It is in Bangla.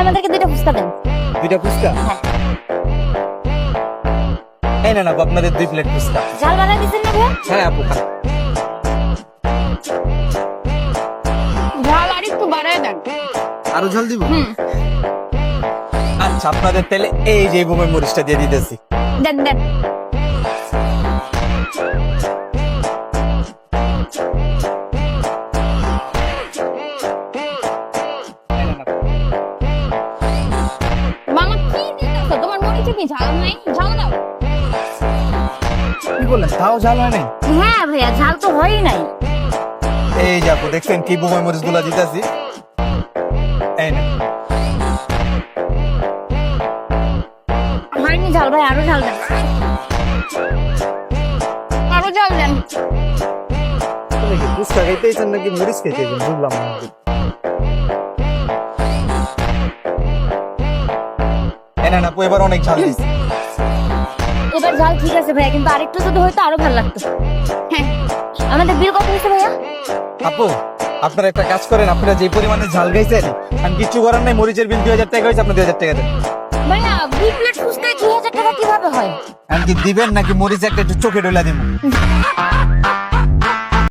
আমাদেরকে 2টা ফুচকা দেন। 2টা ফুচকা? হ্যাঁ। এই না আপু, আপনাদের 2 প্লেট ফুচকা। ঝাল বাড়াই দিছেন না ভাইয়া? হ্যাঁ আপু, খান। ঝাল আর একটু বাড়ায় দেন। আরো ঝাল দিব? আচ্ছা, আপনাদের তেলে এই যে বোমের মরিচটা দিয়ে দিতেছি। দেন দেন। মামা কি দিতেছো? তোমার মরিচে কি ঝাল নাই? ঝাল দাও। কি বললেন, তাও ঝাল হয় নাই? হ্যাঁ ভাইয়া, ঝাল তো হয়ই নাই। এই যে আপু, দেখছেন কি বোমের মরিচ গুলা দিতেছি। এই না, হয়নি ঝাল ভাই, আরো ঝাল দেন। আরো ঝাল দেন। আপনি কি ফুচকা খাইতেছেন নাকি মরিচ খাইতেছেন বুঝলাম না। এই না আপু, এবার অনেক ঝাল দিচ্ছি। এবার ঝাল ঠিক আছে ভাইয়া, কিন্তু আরেকটু যদি হয়তো আরো ভালো লাগতো। হ্যাঁ, আমাদের বিল কত হয়েছে ভাইয়া? আপু, আপনারা একটা কাজ করেন, আপনারা যে পরিমাণে ঝাল খাইছেন আমি কিচ্ছু করার নাই, মরিচের বিল 2000 টাকা হয়েছে, আপনি 2000 টাকা দেন। ভাইয়া 2 প্লেট ফুচকায় 2000 টাকা কিভাবে হয়? আমি কি দিবেন নাকি মরিচ একটা একটু চোখে ডলা দিব?